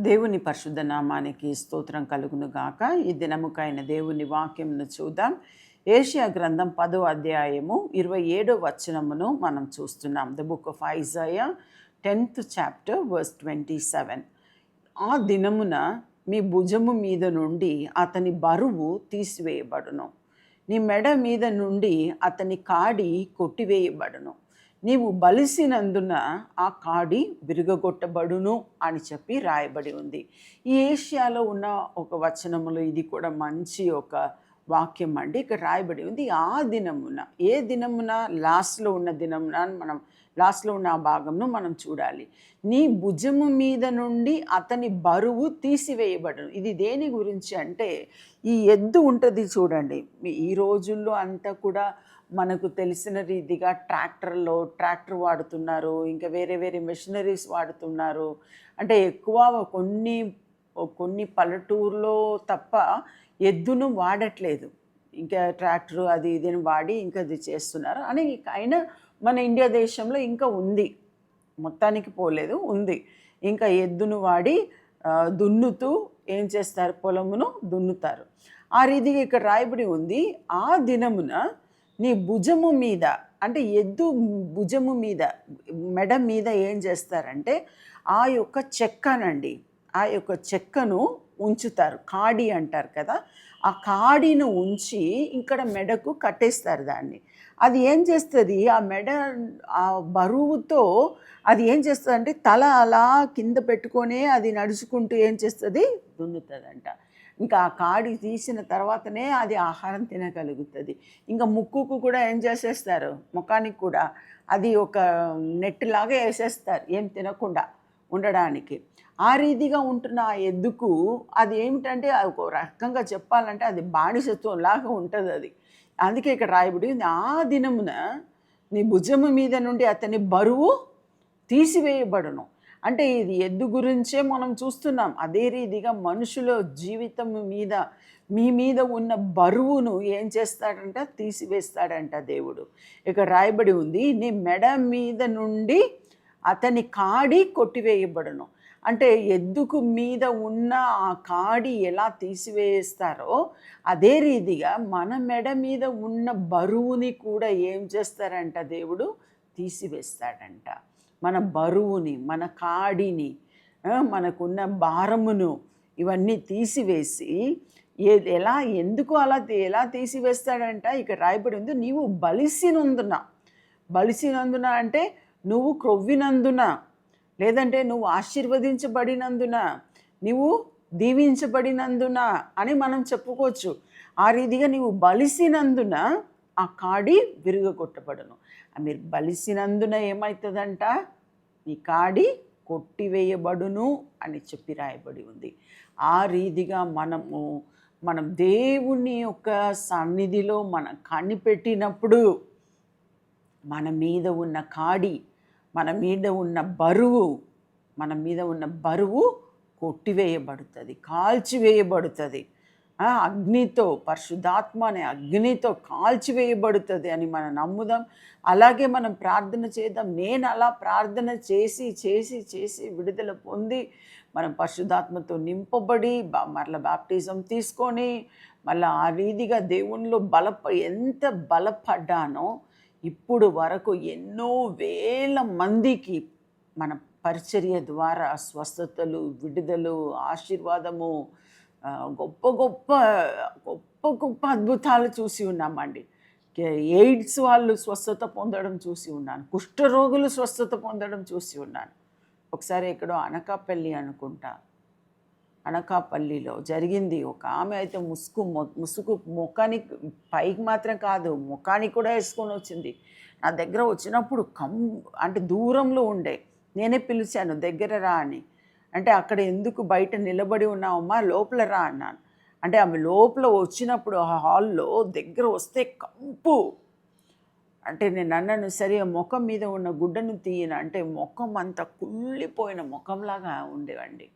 దేవుని పరిశుద్ధ నామానికి స్తోత్రం కలుగును గాక. ఈ దినముకైన దేవుని వాక్యంను చూద్దాం. ఏషియా గ్రంథం 10వ అధ్యాయము 27వ వచనమును మనం చూస్తున్నాం. The book of Isaiah 10th chapter verse 27. ఆ దినమున మీ భుజము మీద నుండి అతని బరువు తీసివేయబడును, నీ మెడ మీద నుండి అతని కాడి కొట్టివేయబడును, నీవు బలిసినందున ఆ కాడి విరుగగొట్టబడును అని చెప్పి రాయబడి ఉంది. ఈ ఏషియాలో ఉన్న ఒక వచనములో ఇది కూడా మంచి ఒక వాక్యం అండి. ఇక్కడ రాయబడి ఉంది, ఆ దినమున, ఏ దినమున? లాస్ట్లో ఉన్న దినమున. మనం లాస్ట్లో ఉన్న ఆ భాగంను మనం చూడాలి. నీ భుజము మీద నుండి అతని బరువు తీసివేయబడును. ఇది దేని గురించి అంటే, ఈ ఎద్దు ఉంటుంది చూడండి, ఈ రోజుల్లో అంతా కూడా మనకు తెలిసిన రీతిగా ట్రాక్టర్ వాడుతున్నారు, ఇంకా వేరే వేరే మెషినరీస్ వాడుతున్నారు. అంటే ఎక్కువ కొన్ని పల్లెటూరులో తప్ప ఎద్దును వాడట్లేదు. ఇంకా ట్రాక్టర్ అది ఇదని వాడి ఇంకా అది చేస్తున్నారు అని. అయినా మన ఇండియా దేశంలో ఇంకా ఉంది, మొత్తానికి పోలేదు, ఉంది. ఇంకా ఎద్దును వాడి దున్నుతూ ఏం చేస్తారు, పొలమును దున్నుతారు. ఆ రీతిగా ఇక్కడ రాయబడి ఉంది, ఆ దినమున నీ భుజము మీద, అంటే ఎద్దు భుజము మీద, మెడ మీద ఏం చేస్తారంటే ఆ యొక్క చెక్కనండి, ఆ యొక్క చెక్కను ఉంచుతారు. కాడి అంటారు కదా, ఆ కాడిని ఉంచి ఇక్కడ మెడకు కట్టేస్తారు దాన్ని. అది ఏం చేస్తుంది, ఆ మెడ ఆ బరువుతో అది ఏం చేస్తుంది అంటే తల అలా కింద పెట్టుకొనే అది నడుచుకుంటూ ఏం చేస్తుంది, దున్నుతుందంట. ఇంకా ఆ కాడి తీసిన తర్వాతనే అది ఆహారం తినగలుగుతుంది. ఇంకా ముక్కుకు కూడా ఏం చేసేస్తారు, ముఖానికి కూడా అది ఒక నెట్ లాగా వేసేస్తారు ఏం తినకుండా ఉండడానికి. ఆ రీతిగా ఉంటున్న ఆ ఎద్దుకు అది ఏమిటంటే, ఒక రకంగా చెప్పాలంటే అది బానిసత్వం లాగా ఉంటుంది అది. అందుకే ఇక్కడ రాయబడి ఉంది, ఆ దినమున నీ భుజము మీద నుండి అతని బరువు తీసివేయబడును. అంటే ఇది ఎద్దు గురించే మనం చూస్తున్నాం. అదే రీతిగా మనుషుల జీవితం మీద, మీ మీద ఉన్న బరువును ఏం చేస్తాడంట, తీసివేస్తాడంట దేవుడు. ఇక్కడ రాయబడి ఉంది, నీ మెడ మీద నుండి అతని కాడి కొట్టివేయబడును. అంటే ఎద్దుకు మీద ఉన్న ఆ కాడి ఎలా తీసివేస్తారో అదే రీతిగా మన మెడ మీద ఉన్న బరువుని కూడా ఏం చేస్తారంట, దేవుడు తీసివేస్తాడంట. మన బరువుని, మన కాడిని, మనకున్న భారమును ఇవన్నీ తీసివేసి ఎందుకు ఎలా తీసివేస్తాడంట ఇక్కడ రాయబడి ఉంది, నీవు బలిసినందున అంటే నువ్వు క్రొవ్వినందున, లేదంటే నువ్వు ఆశీర్వదించబడినందున, నువ్వు దీవించబడినందున అని మనం చెప్పుకోవచ్చు. ఆ రీతిగా నీవు బలిసినందున ఆ కాడి విరుగగొట్టబడును. మీరు బలిసినందున ఏమవుతుందంట, ఈ కాడి కొట్టివేయబడును అని చెప్పి రాయబడి ఉంది. ఆ రీతిగా మనం దేవుని యొక్క సన్నిధిలో మనం కనిపెట్టినప్పుడు మన మీద ఉన్న కాడి, మన మీద ఉన్న బరువు కొట్టివేయబడుతుంది, కాల్చివేయబడుతుంది. అగ్నితో, పరిశుద్ధాత్మ అనే అగ్నితో కాల్చివేయబడుతుంది అని మనం నమ్ముదాం. అలాగే మనం ప్రార్థన చేద్దాం. నేను అలా ప్రార్థన చేసి విడుదల పొంది మనం పరిశుద్ధాత్మతో నింపబడి మరలా బాప్టిజం తీసుకొని మళ్ళీ ఆ రీతిగా దేవునిలో ఎంత బలపడ్డానో ఇప్పుడు వరకు ఎన్నో వేల మందికి మన పరిచర్య ద్వారా స్వస్థతలు, విడుదలు, ఆశీర్వాదము, గొప్ప గొప్ప అద్భుతాలు చూసి ఉన్నామండి. ఎయిడ్స్ వాళ్ళు స్వస్థత పొందడం చూసి ఉన్నాను, కుష్ఠరోగులు స్వస్థత పొందడం చూసి ఉన్నాను. ఒకసారి ఎక్కడో అనకాపల్లిలో జరిగింది. ఒక ఆమె అయితే ముసుగు ముఖానికి పైకి మాత్రం కాదు, ముఖానికి కూడా వేసుకొని వచ్చింది. నా దగ్గర వచ్చినప్పుడు అంటే దూరంలో ఉండే, నేనే పిలిచాను దగ్గర రా అని. అంటే అక్కడ ఎందుకు బయట నిలబడి ఉన్నావమ్మా, లోపల రా అన్నాను. అంటే ఆమె లోపల వచ్చినప్పుడు ఆ హాల్లో దగ్గర వస్తే కంపు. అంటే నేను అన్నాను, సరే ముఖం మీద ఉన్న గుడ్డను తీయను అంటే ముఖం అంతా కుళ్ళిపోయిన ముఖంలాగా ఉండేవండి.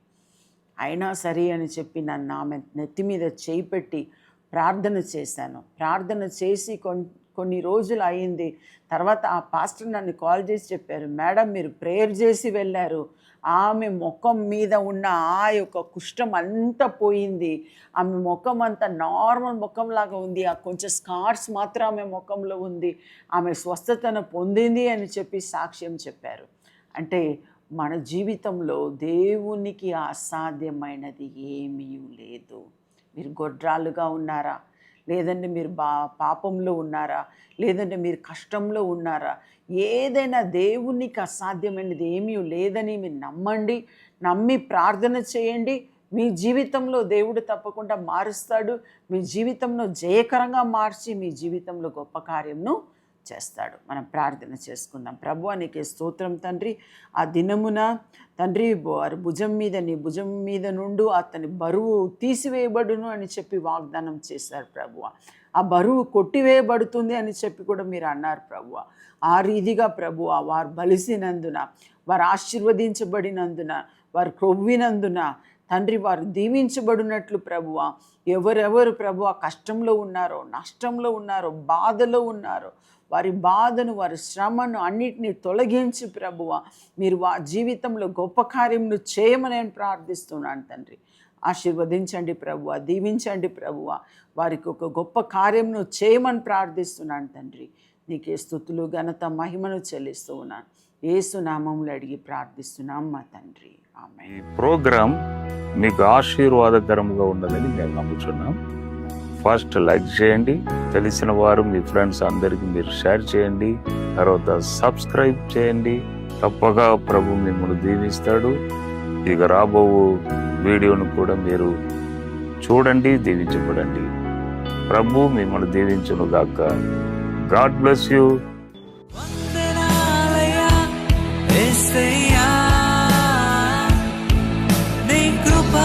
అయినా సరే అని చెప్పి నన్ను ఆమె నెత్తి మీద చేయి పెట్టి ప్రార్థన చేశాను. ప్రార్థన చేసి కొన్ని రోజులు అయింది. తర్వాత ఆ పాస్టర్ నన్ను కాల్ చేసి చెప్పారు, మేడం మీరు ప్రేయర్ చేసి వెళ్ళారు, ఆమె ముఖం మీద ఉన్న ఆ యొక్క కుష్ఠం అంతా పోయింది, ఆమె ముఖం అంతా నార్మల్ ముఖంలాగా ఉంది, ఆ కొంచెం స్కార్స్ మాత్రం ఆమె ముఖంలో ఉంది, ఆమె స్వస్థతను పొందింది అని చెప్పి సాక్ష్యం చెప్పారు. అంటే మన జీవితంలో దేవునికి అసాధ్యమైనది ఏమీ లేదు. మీరు గొడ్రాలుగా ఉన్నారా, లేదంటే మీరు పాపంలో ఉన్నారా, లేదంటే మీరు కష్టంలో ఉన్నారా, ఏదైనా దేవునికి అసాధ్యమైనది ఏమీ లేదని మీరు నమ్మండి, నమ్మి ప్రార్థన చేయండి. మీ జీవితంలో దేవుడు తప్పకుండా మారుస్తాడు. మీ జీవితంలో జయకరంగా మార్చి మీ జీవితంలో గొప్ప కార్యంను చేస్తాడు. మనం ప్రార్థన చేసుకుందాం. ప్రభువా నీకే స్తోత్రం తండ్రి. ఆ దినమున తండ్రి వారి నీ భుజం మీద నుండి అతని బరువు తీసివేయబడును అని చెప్పి వాగ్దానం చేశారు ప్రభువా. ఆ బరువు కొట్టివేయబడుతుంది అని చెప్పి కూడా మీరు అన్నారు ప్రభువా. ఆ రీతిగా ప్రభువా వారు బలిసినందున, వారు ఆశీర్వదించబడినందున, వారు క్రొవ్వినందున తండ్రి వారు దీవించబడినట్లు ప్రభువా, ఎవరెవరు ప్రభువా కష్టంలో ఉన్నారో, నష్టంలో ఉన్నారో, బాధలో ఉన్నారో, వారి బాధను, వారి శ్రమను అన్నిటినీ తొలగించి ప్రభువా మీరు జీవితంలో గొప్ప కార్యమును చేయమని నేను ప్రార్థిస్తున్నాను తండ్రి. ఆశీర్వదించండి ప్రభువా, దీవించండి ప్రభువా, వారికి ఒక గొప్ప కార్యమును చేయమని ప్రార్థిస్తున్నాను తండ్రి. నీకే స్తుతులు, ఘనత, మహిమను చెల్లిస్తూ ఉన్నాను. యేసు నామములో అడిగి ప్రార్థిస్తున్నాం మా తండ్రి, ఆమేన్. ఈ ప్రోగ్రాం మీకు ఆశీర్వాదకరంగా ఉన్నదని మేము నమ్ముతున్నాం. ఫస్ట్ లైక్ చేయండి, తెలిసిన వారు మీ ఫ్రెండ్స్ అందరికీ మీరు షేర్ చేయండి, తర్వాత సబ్స్క్రైబ్ చేయండి. తప్పగా ప్రభు మిమ్మల్ని దీవిస్తాడు. ఇక రాబో వీడియోను కూడా మీరు చూడండి, దీవించబడండి. ప్రభు మిమ్మల్ని దీవించును గాక. God bless you. నీ కృప